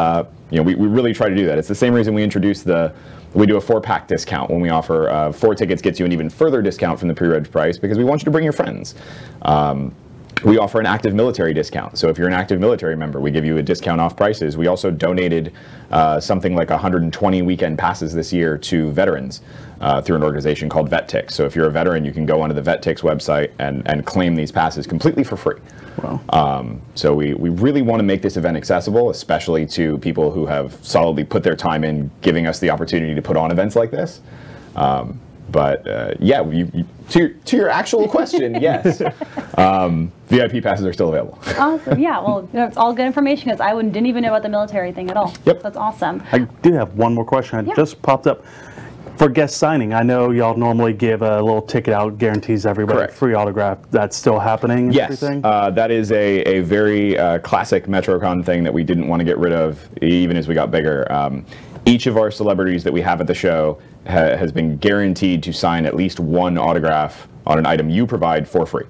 You know, we really try to do that. It's the same reason we introduced we do a 4-pack discount when we offer 4 tickets gets you an even further discount from the pre-reg price, because we want you to bring your friends. We offer an active military discount. So if you're an active military member, we give you a discount off prices. We also donated something like 120 weekend passes this year to veterans through an organization called VetTix. So if you're a veteran, you can go onto the VetTix website and claim these passes completely for free. Wow. So we really want to make this event accessible, especially to people who have solidly put their time in giving us the opportunity to put on events like this. Yeah, to your actual question, yes. VIP passes are still available. Awesome. Yeah, well, it's all good information, because I didn't even know about the military thing at all. Yep. That's awesome. I do have one more question. It just popped up. For guest signing, I know y'all normally give a little ticket out, guarantees everybody a free autograph. That's still happening? Yes, that is a very classic MetroCon thing that we didn't want to get rid of, even as we got bigger. Each of our celebrities that we have at the show has been guaranteed to sign at least 1 autograph on an item you provide for free.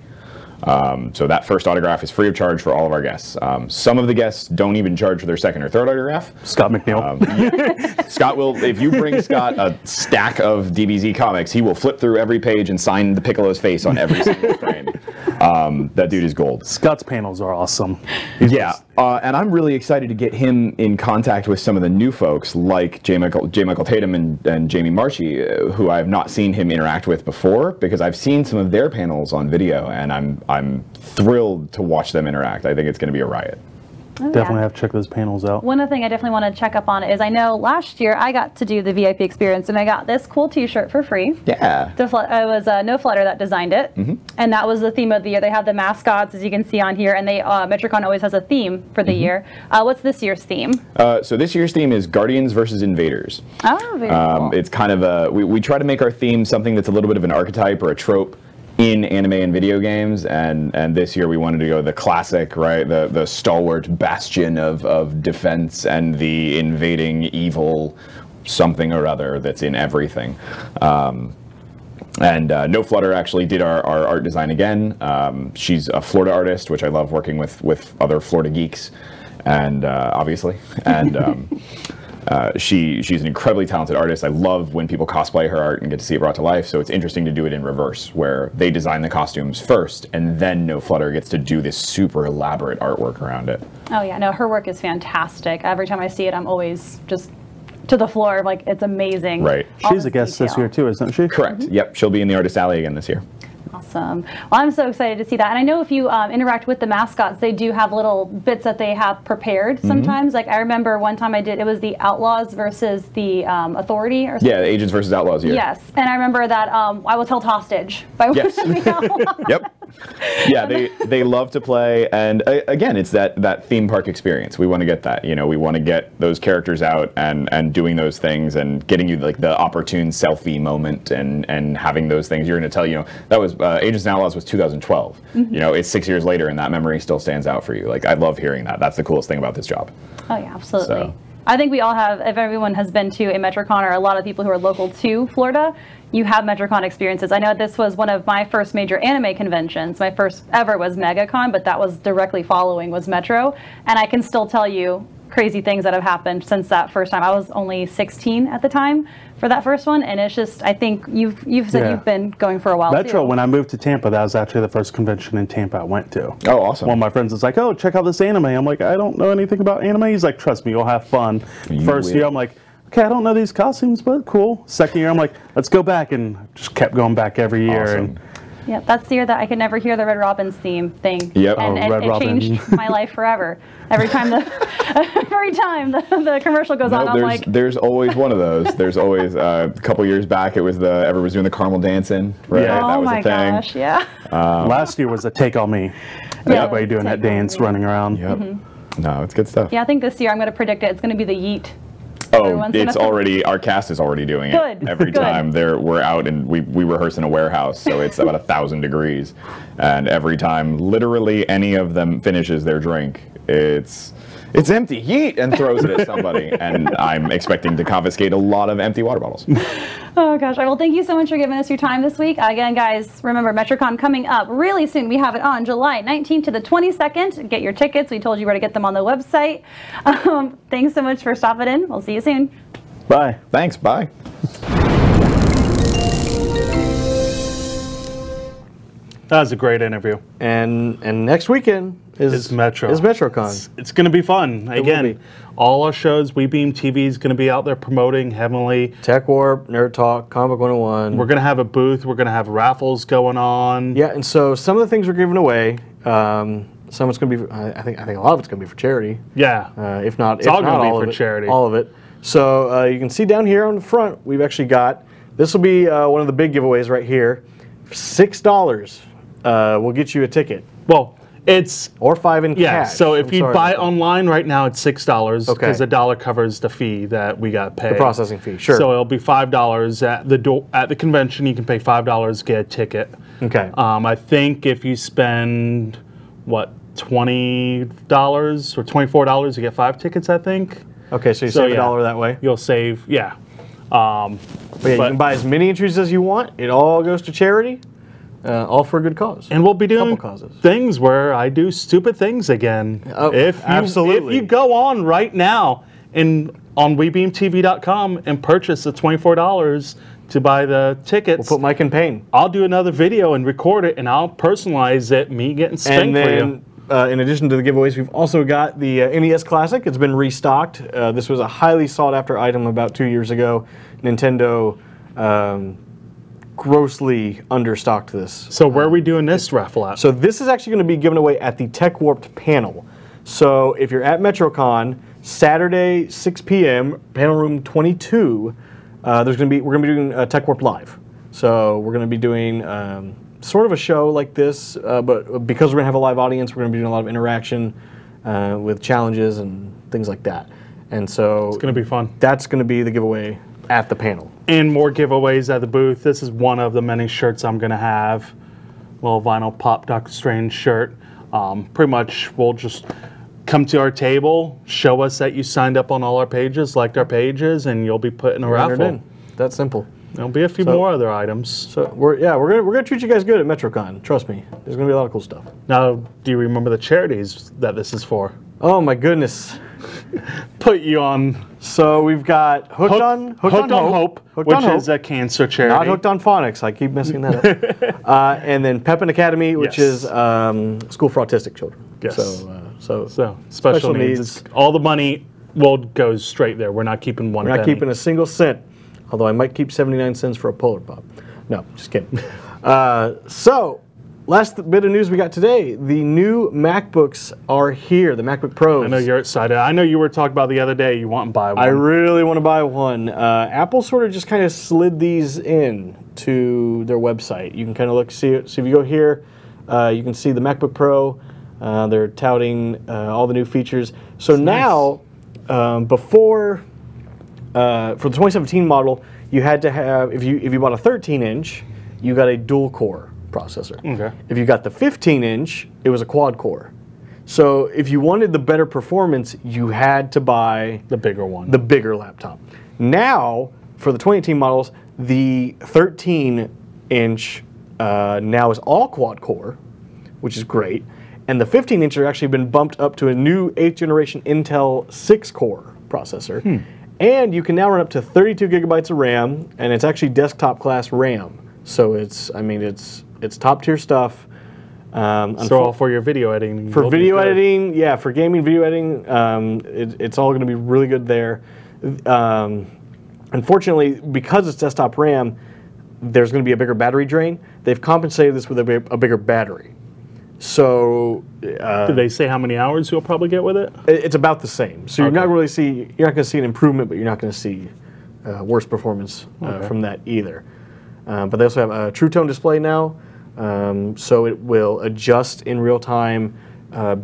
So that first autograph is free of charge for all of our guests. Some of the guests don't even charge for their second or third autograph. Scott McNeil. Scott will, if you bring Scott a stack of DBZ comics, he will flip through every page and sign the Piccolo's face on every single frame. That dude is gold. Scott's panels are awesome. And I'm really excited to get him in contact with some of the new folks like J. Michael Tatum and Jamie Marchi, who I have not seen him interact with before, because I've seen some of their panels on video, and I'm thrilled to watch them interact. I think it's going to be a riot. Oh, definitely have to check those panels out. One other thing I definitely want to check up on is, I know last year I got to do the VIP experience, and I got this cool t-shirt for free. Yeah. It was No Flutter that designed it, and that was the theme of the year. They have the mascots, as you can see on here, and MetroCon always has a theme for the year. What's this year's theme? So this year's theme is Guardians versus Invaders. Oh, very cool. It's kind of we try to make our theme something that's a little bit of an archetype or a trope in anime and video games, and this year we wanted to go the classic, right, the stalwart bastion of defense and the invading evil something or other that's in everything. No Flutter actually did our art design again. She's a Florida artist, which I love working with other Florida geeks, and obviously, and she's an incredibly talented artist. I love when people cosplay her art and get to see it brought to life, so it's interesting to do it in reverse, where they design the costumes first, and then No Flutter gets to do this super elaborate artwork around it. Oh yeah, no, her work is fantastic. Every time I see it, I'm always just to the floor, like, it's amazing. Right. She's a guest this year too, isn't she? Correct. Yep, she'll be in the Artist Alley again this year. Awesome. Well, I'm so excited to see that. And I know if you interact with the mascots, they do have little bits that they have prepared sometimes. Like, I remember one time it was the Outlaws versus the Authority or something. Yeah, the Agents versus Outlaws here. Yes. And I remember that I was held hostage by one of the Outlaws. Yep. Yeah, they love to play, and again, it's that theme park experience. We want to get that. You know, we want to get those characters out and doing those things and getting you like the opportune selfie moment and having those things. You're going to tell, you know, that was Agents and Outlaws was 2012. You know, it's 6 years later, and that memory still stands out for you. Like, I love hearing that. That's the coolest thing about this job. Oh yeah, absolutely. So. I think we all have, if everyone has been to a MetroCon, or a lot of people who are local to Florida, you have MetroCon experiences. I know this was one of my first major anime conventions. My first ever was MegaCon, but that was directly following was Metro. And I can still tell you crazy things that have happened since that first time. I was only 16 at the time for that first one, and it's just, I think you've said you've been going for a while Metro, too. when I moved to Tampa, that was actually the first convention in Tampa I went to. Oh, awesome. One of my friends was like, oh, check out this anime. I'm like, I don't know anything about anime. He's like, trust me, you'll have fun. First year, I'm like, okay, I don't know these costumes, but cool. Second year, I'm like, let's go back, and just kept going back every year. Awesome. And yeah, that's the year that I could never hear the Red Robin's theme thing. Yep. And it changed my life forever. Every time the commercial goes on, I'm like, there's always one of those. There's always a couple years back, it was everyone was doing the caramel dancing, right? Yeah. That oh was my a thing. gosh, yeah. Last year was a Take On Me. Everybody doing that dance, running around. Yep. No, it's good stuff. Yeah, I think this year I'm going to predict it's going to be the Yeet. Oh, it's already, our cast is already doing it. Good. Every time we're out, and we rehearse in a warehouse, so it's about 1,000 degrees. And every time literally any of them finishes their drink, it's It's empty. Yeet! And throws it at somebody. And I'm expecting to confiscate a lot of empty water bottles. Oh gosh. Well, thank you so much for giving us your time this week. Again, guys, remember METROCON coming up really soon. We have it on July 19th to the 22nd. Get your tickets. We told you where to get them on the website. Thanks so much for stopping in. We'll see you soon. Bye. Thanks. Bye. That was a great interview. And next weekend is METROCON. It's going to be fun. Again, all our shows, WeBeam TV is going to be out there promoting heavily. Tech Warp, Nerd Talk, Comic 101. We're going to have a booth. We're going to have raffles going on. Yeah, and so some of the things we're giving away, some of it's going to be, I think a lot of it's going to be for charity. Yeah. If not, it's all going to be for charity. All of it. So you can see down here on the front, we've actually got, this will be one of the big giveaways right here. For $6. We'll get you a ticket. Well, it's... Or $5 in cash. Yeah, so if you buy it online right now, it's $6 because $1 covers the fee that we got paid. The processing fee, sure. So it'll be $5 at the door at the convention. You can pay $5 to get a ticket. Okay. I think if you spend what $20 or $24, you get 5 tickets. I think. Okay, so you save $1 that way. You'll save, yeah. But you can buy as many entries as you want. It all goes to charity. All for a good cause. And we'll be doing things where I do stupid things again. Oh, absolutely. If you go on right now on WeBeamTV.com and purchase the $24 to buy the tickets. We'll put Mike in pain. I'll do another video and record it, and I'll personalize it, me getting spanked for you. In addition to the giveaways, we've also got the NES Classic. It's been restocked. This was a highly sought-after item about 2 years ago. Nintendo grossly understocked this. So where are we doing this raffle at? So this is actually going to be given away at the Tech Warped panel. So if you're at METROCON, Saturday, 6 p.m., panel room 22, we're going to be doing Tech Warped Live. So we're going to be doing sort of a show like this, but because we're going to have a live audience, we're going to be doing a lot of interaction with challenges and things like that. And so it's going to be fun. That's going to be the giveaway at the panel. And more giveaways at the booth. This is one of the many shirts I'm going to have. Little vinyl pop Doctor Strange shirt. Pretty much we'll just come to our table, show us that you signed up on all our pages, liked our pages, and you'll be put in a raffle. That's simple. There'll be a few more other items. So we're gonna treat you guys good at METROCON. Trust me. There's gonna be a lot of cool stuff. Now, do you remember the charities that this is for? Oh my goodness. Put you on. So we've got Hooked on Hope, which is a cancer charity. Not Hooked on Phonics. I keep messing that up. And then Pepin Academy, which is school for autistic children. Yes. So special needs. All the money goes straight there. We're not keeping one penny. We're not keeping a single cent. Although I might keep 79 cents for a Polar Pop. No, just kidding. So, last bit of news we got today. The new MacBooks are here, the MacBook Pros. I know you're excited. I know you were talking about the other day you want to buy one. I really want to buy one. Apple sort of just kind of slid these in to their website. You can kind of look, see it. So if you go here, you can see the MacBook Pro. They're touting all the new features. So now, before... for the 2017 model, you had to have, if you bought a 13-inch, you got a dual-core processor. Okay. If you got the 15-inch, it was a quad-core. So if you wanted the better performance, you had to buy the bigger one, the bigger laptop. Now, for the 2018 models, the 13-inch now is all quad-core, which is great, and the 15-inch has actually been bumped up to a new 8th generation Intel 6-core processor. And you can now run up to 32 gigabytes of RAM, and it's actually desktop class RAM. So it's top tier stuff. So all for your video editing. For video editing, yeah, for gaming video editing, it's all going to be really good there. Unfortunately, because it's desktop RAM, there's going to be a bigger battery drain. They've compensated this with a bigger battery. So, did they say how many hours you'll probably get with it? It's about the same. So you're not going to see an improvement, but you're not going to see worse performance from that either. But they also have a True Tone display now, so it will adjust in real time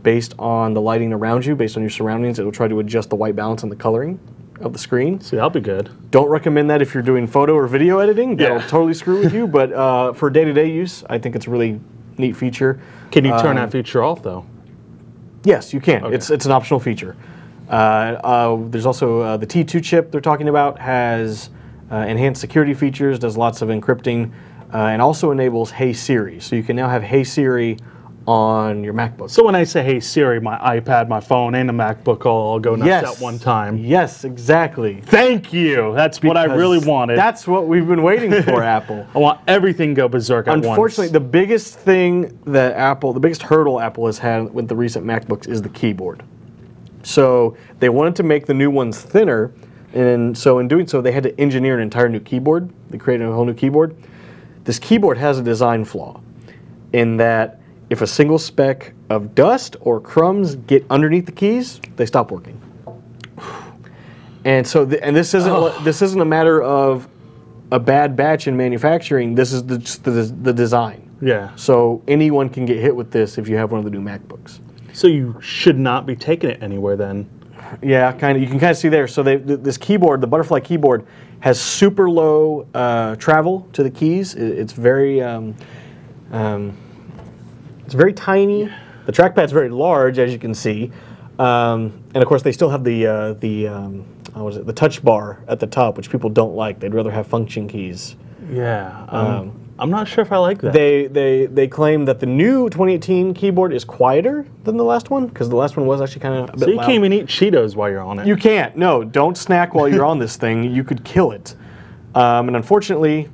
based on the lighting around you, based on your surroundings. It will try to adjust the white balance and the coloring of the screen. See, that'll be good. Don't recommend that if you're doing photo or video editing. That'll totally screw with you. But for day-to-day use, I think it's a really neat feature. Can you turn that feature off, though? Yes, you can. Okay. It's an optional feature. There's also the T2 chip they're talking about has enhanced security features, does lots of encrypting, and also enables Hey Siri. So you can now have Hey Siri on your MacBook. So when I say Hey Siri, my iPad, my phone, and a MacBook all go nuts at one time. Yes, exactly. Thank you. That's what I really wanted. That's what we've been waiting for, Apple. I want everything to go berserk at once. Unfortunately, the biggest thing that the biggest hurdle Apple has had with the recent MacBooks is the keyboard. So they wanted to make the new ones thinner, and so in doing so, they had to engineer an entire new keyboard. They created a whole new keyboard. This keyboard has a design flaw in that if a single speck of dust or crumbs get underneath the keys, they stop working. And so, this isn't a matter of a bad batch in manufacturing. This is the design. Yeah. So anyone can get hit with this if you have one of the new MacBooks. So you should not be taking it anywhere then. Yeah, kind of. You can kind of see there. So this keyboard, the Butterfly keyboard, has super low travel to the keys. It's very tiny. The trackpad's very large, as you can see, and of course they still have the touch bar at the top, which people don't like. They'd rather have function keys. Yeah. I'm not sure if I like that. They claim that the new 2018 keyboard is quieter than the last one, because the last one was actually kind of a bit So you loud. can't even eat Cheetos while you're on it. You can't. No, don't snack while you're on this thing. You could kill it. And unfortunately...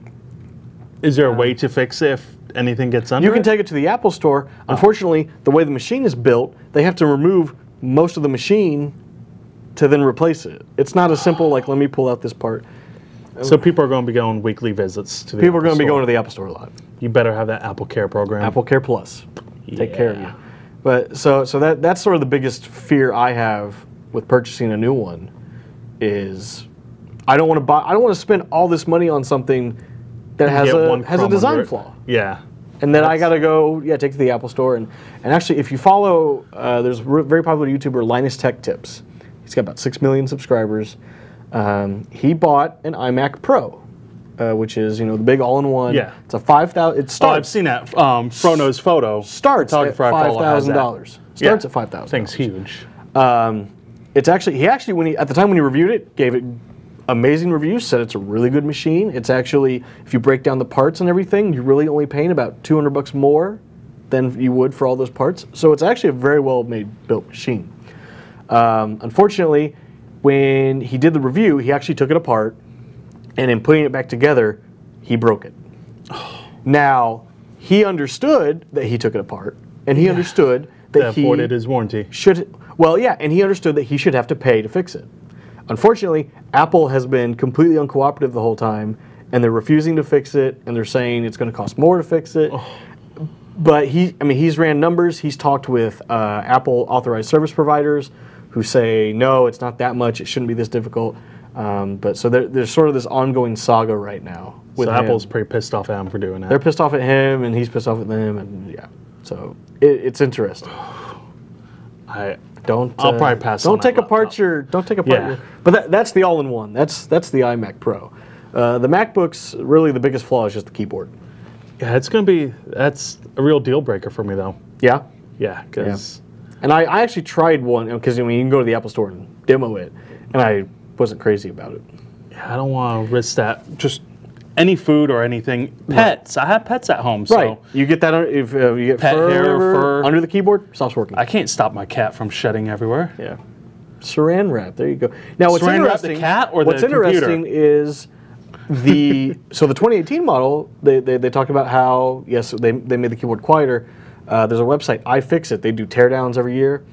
Is there a way to fix it if anything gets under You can take it to the Apple Store. Unfortunately, the way the machine is built, they have to remove most of the machine to then replace it. It's not as simple like, let me pull out this part. So people are going to be going weekly visits to the People are going to Apple be going Store. to the Apple Store a lot. You better have that Apple Care program. Apple Care Plus. Take care of you. But so that's sort of the biggest fear I have with purchasing a new one is I don't want to spend all this money on something that has a design flaw. Yeah. And then I got to go, take it to the Apple Store. And actually, if you follow, there's a very popular YouTuber, Linus Tech Tips. He's got about 6 million subscribers. He bought an iMac Pro, which is, the big all-in-one. Yeah. It's a $5,000. It starts. Oh, I've seen that. Frono's photo. Starts at $5,000. Starts at $5,000. Thing's huge. It's actually, at the time when he reviewed it, gave it amazing reviews, said it's a really good machine. It's actually, if you break down the parts and everything, you're really only paying about $200 more than you would for all those parts. So it's actually a very built machine. Unfortunately, when he did the review, he actually took it apart, and in putting it back together, he broke it. Now, he understood that he took it apart, and he understood that he avoided his warranty. And he understood that he should have to pay to fix it. Unfortunately, Apple has been completely uncooperative the whole time, and they're refusing to fix it, and they're saying it's going to cost more to fix it. But he's ran numbers. He's talked with Apple authorized service providers who say, no, it's not that much. It shouldn't be this difficult. But so there's sort of this ongoing saga right now. So Apple's pretty pissed off at him for doing that. They're pissed off at him, and he's pissed off at them, and so it's interesting. I'll probably pass. Don't take apart your. But that's the all-in-one. That's the iMac Pro. The MacBook's really the biggest flaw is just the keyboard. Yeah, that's a real deal breaker for me though. Yeah. Yeah, because. And I actually tried one because you can go to the Apple Store and demo it, and I wasn't crazy about it. Yeah, I don't want to risk that. Just any food or anything. Pets. I have pets at home, so right. You get that if you get pet fur under the keyboard, stops working. I can't stop my cat from shedding everywhere. Yeah. Saran wrap. There you go. Now what's Saran interesting? Wrap the cat or what's the computer? interesting is the 2018 model. They talked about how they made the keyboard quieter. There's a website, iFixit. They do teardowns every year,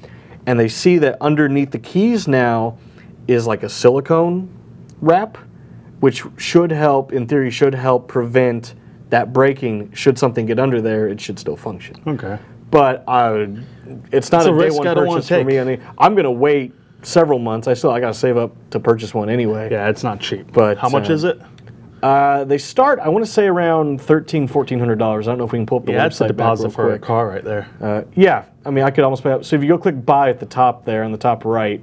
and they see that underneath the keys now is like a silicone wrap, which should help, in theory, prevent that breaking. Should something get under there, it should still function. Okay. But it's not a day one purchase for me. I'm going to wait several months. I got to save up to purchase one anyway. Yeah, it's not cheap. But how much is it? They start, I want to say, around $1,400. I don't know if we can pull up the website. Yeah, that's a deposit for a car right there. I could almost pay up. So if you go click buy at the top there, on the top right,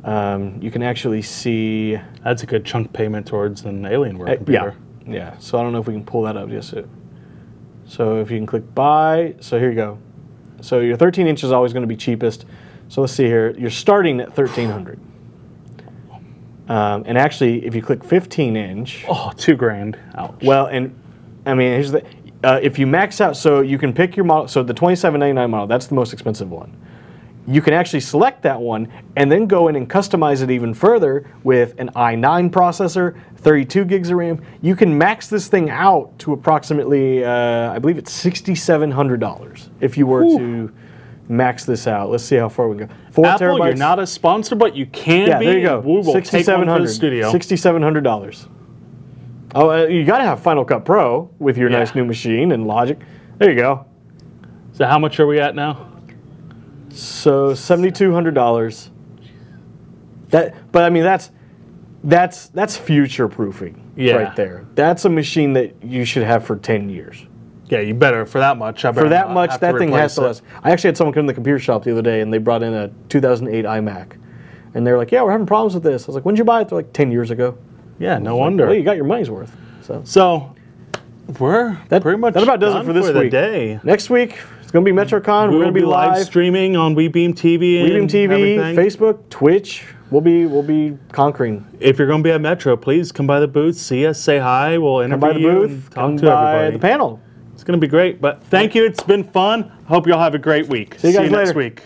you can actually see. That's a good chunk payment towards an Alienware computer. Yeah. So I don't know if we can pull that up. Yes. So if you can click buy, so here you go. So your 13 inch is always going to be cheapest. So let's see here. You're starting at $1,300. And actually, if you click 15-inch... Oh, $2,000. Ouch. Well, and I mean, here's the... if you max out, so you can pick your model. So the $2,799 model, that's the most expensive one. You can actually select that one and then go in and customize it even further with an i9 processor, 32 gigs of RAM. You can max this thing out to approximately, I believe it's $6,700 if you were to max this out. Let's see how far we can go. 4 Apple, terabytes. you're not a sponsor, but you can be. Yeah, there you go. We will take one for the studio. $6,700. Oh, you got to have Final Cut Pro with your nice new machine and Logic. There you go. So how much are we at now? So $7,200. But I mean that's future proofing right there. That's a machine that you should have for 10 years. Yeah, you better for that much. For that much, that thing has to last. I actually had someone come to the computer shop the other day and they brought in a 2008 iMac, and they're like, "Yeah, we're having problems with this." I was like, "When did you buy it?" They're like, 10 years ago. Yeah, no wonder. Well, you got your money's worth. So we're pretty much that about does it for this week. Day. Next week it's going to be METROCon. We're going to be live streaming on WeBeam TV. WeBeam TV, Facebook, Twitch. We'll be conquering. If you're going to be at Metro, please come by the booth, see us, say hi. We'll interview come by the you booth, and talk come to by everybody. the panel. It's going to be great. But thank you. It's been fun. Hope you all have a great week. See you guys later. next week.